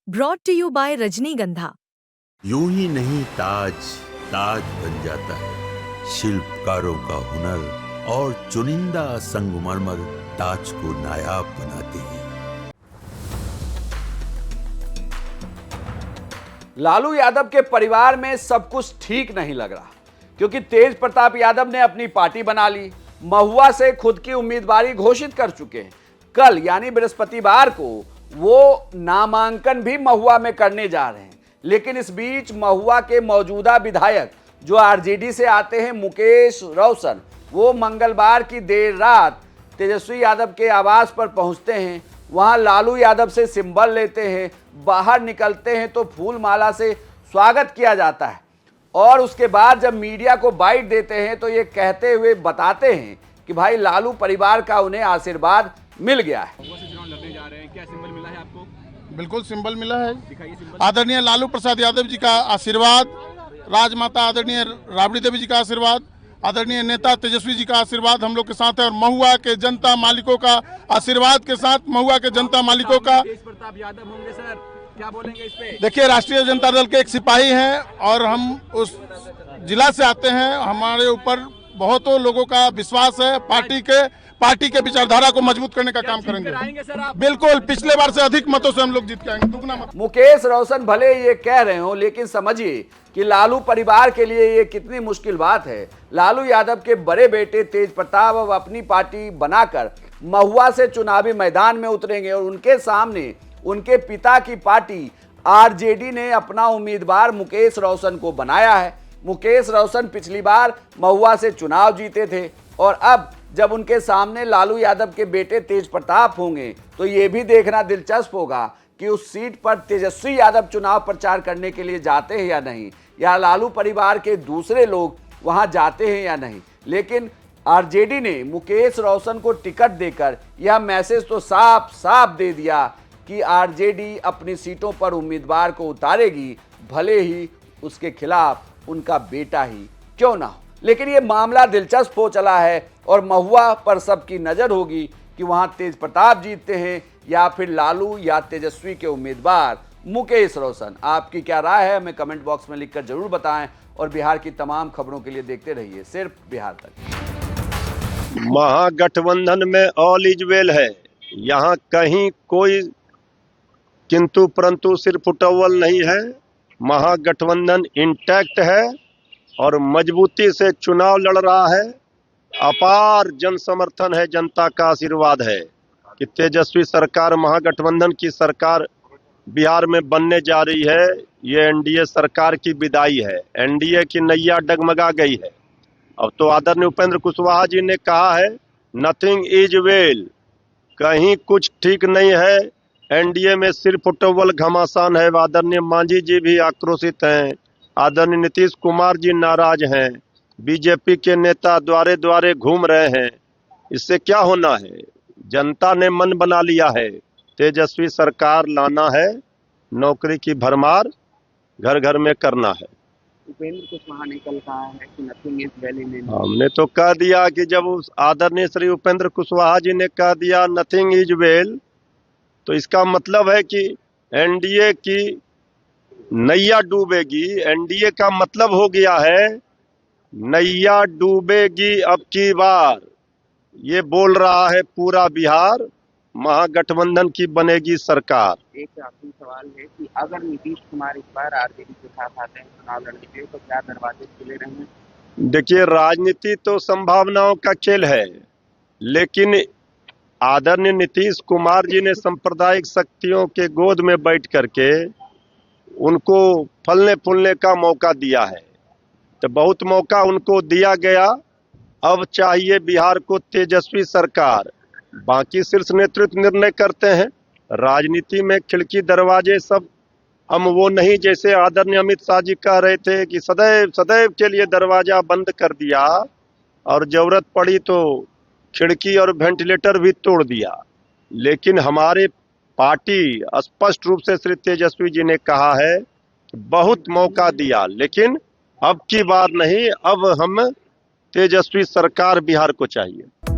Brought to you bye रजनीगंधा। यूं ही नहीं ताज ताज बन जाता है, शिल्पकारों का हुनर और चुनिंदा संगमरमर ताज को नायाब बनाते हैं। लालू यादव के परिवार में सब कुछ ठीक नहीं लग रहा, क्योंकि तेज प्रताप यादव ने अपनी पार्टी बना ली, महुआ से खुद की उम्मीदवारी घोषित कर चुके हैं। कल यानी बृहस्पतिवार को वो नामांकन भी महुआ में करने जा रहे हैं। लेकिन इस बीच महुआ के मौजूदा विधायक जो आरजेडी से आते हैं, मुकेश रोशन, वो मंगलवार की देर रात तेजस्वी यादव के आवास पर पहुंचते हैं। वहां लालू यादव से सिंबल लेते हैं, बाहर निकलते हैं तो फूल माला से स्वागत किया जाता है। और उसके बाद जब मीडिया को बाइट देते हैं तो ये कहते हुए बताते हैं कि भाई लालू परिवार का उन्हें आशीर्वाद मिल गया है। लड़ने जा रहे हैं, क्या सिंबल मिला है आपको? बिल्कुल सिंबल मिला है। आदरणीय लालू प्रसाद यादव जी का आशीर्वाद, राजमाता आदरणीय राबड़ी देवी जी का आशीर्वाद, आदरणीय नेता तेजस्वी जी का आशीर्वाद हम लोग के साथ है, और महुआ के जनता मालिकों का आशीर्वाद के साथ महुआ के जनता मालिकों का। तेज प्रताप यादव होंगे सर, क्या बोलेंगे इस पे? देखिए, राष्ट्रीय जनता दल के एक सिपाही हैं और हम उस जिला से आते हैं। हमारे ऊपर बहुतों लोगों का विश्वास है। पार्टी के विचारधारा को मजबूत करने का काम करेंगे सर आप? बिल्कुल, पिछले बार से अधिक मतों से हम लोग जीत के आएंगे, दुगना मत। मुकेश रोशन भले ये कह रहे हो, लेकिन समझिए कि लालू परिवार के लिए ये कितनी मुश्किल बात है। लालू यादव के बड़े बेटे तेज प्रताप अब अपनी पार्टी बनाकर महुआ से चुनावी मैदान में उतरेंगे और उनके सामने उनके पिता की पार्टी आरजेडी ने अपना उम्मीदवार मुकेश रोशन को बनाया है। मुकेश रोशन पिछली बार महुआ से चुनाव जीते थे और अब जब उनके सामने लालू यादव के बेटे तेज प्रताप होंगे तो ये भी देखना दिलचस्प होगा कि उस सीट पर तेजस्वी यादव चुनाव प्रचार करने के लिए जाते हैं या नहीं, या लालू परिवार के दूसरे लोग वहां जाते हैं या नहीं। लेकिन आरजेडी ने मुकेश रोशन को टिकट देकर यह मैसेज तो साफ साफ दे दिया कि आरजेडी अपनी सीटों पर उम्मीदवार को उतारेगी, भले ही उसके खिलाफ उनका बेटा ही क्यों ना हो। लेकिन ये मामला दिलचस्प हो चला है और महुआ पर सबकी नजर होगी कि वहां तेज प्रताप जीतते हैं या फिर लालू या तेजस्वी के उम्मीदवार मुकेश रोशन। आपकी क्या राय है, हमें कमेंट बॉक्स में लिखकर जरूर बताएं और बिहार की तमाम खबरों के लिए देखते रहिए सिर्फ बिहार तक। महागठबंधन में ऑल इज वेल है, यहाँ कहीं कोई किंतु परंतु सिर फुटअव्वल नहीं है। महागठबंधन इंटैक्ट है और मजबूती से चुनाव लड़ रहा है। अपार जन समर्थन है, जनता का आशीर्वाद है कि तेजस्वी सरकार, महागठबंधन की सरकार बिहार में बनने जा रही है। ये एनडीए सरकार की विदाई है, एनडीए की नैया डगमगा गई है। अब तो आदरणीय उपेंद्र कुशवाहा जी ने कहा है नथिंग इज वेल, कहीं कुछ ठीक नहीं है। एनडीए में सिर्फ फुटअव्वल घमासान है। आदरणीय मांझी जी भी आक्रोशित हैं, आदरणीय नीतीश कुमार जी नाराज हैं, बीजेपी के नेता द्वारे द्वारे घूम रहे हैं। इससे क्या होना है? जनता ने मन बना लिया है, तेजस्वी सरकार लाना है, नौकरी की भरमार घर घर में करना है। उपेंद्र कुशवाहा ने कल कहा है कि nothing is well in India. हमने तो कह दिया कि जब उस आदरणीय श्री उपेंद्र कुशवाहा जी ने कह दिया नथिंग इज वेल, तो इसका मतलब है कि एनडीए की नैया डूबेगी। एनडीए का मतलब हो गया है नैया डूबेगी अब की बार, ये बोल रहा है पूरा बिहार। महागठबंधन की बनेगी सरकार। एक आखिरी सवाल है कि अगर नीतीश कुमार इस बार आरजेडी के साथ आते हैं चुनाव लड़ने के लिए, तो क्या दरवाजे खुले रहेंगे? देखिए, राजनीति तो संभावनाओं का खेल है, लेकिन आदरणीय नीतीश कुमार जी ने सांप्रदायिक शक्तियों के गोद में बैठ करके उनको फलने फूलने का मौका दिया है, तो बहुत मौका उनको दिया गया। अब चाहिए बिहार को तेजस्वी सरकार। बाकी शीर्ष नेतृत्व निर्णय करते हैं। राजनीति में खिड़की दरवाजे सब हम वो नहीं, जैसे आदरणीय अमित शाह जी कह रहे थे कि सदैव सदैव के लिए दरवाजा बंद कर दिया और जरूरत पड़ी तो खिड़की और वेंटिलेटर भी तोड़ दिया। लेकिन हमारे पार्टी स्पष्ट रूप से श्री तेजस्वी जी ने कहा है बहुत मौका दिया, लेकिन अब की बार नहीं, अब हम तेजस्वी सरकार बिहार को चाहिए।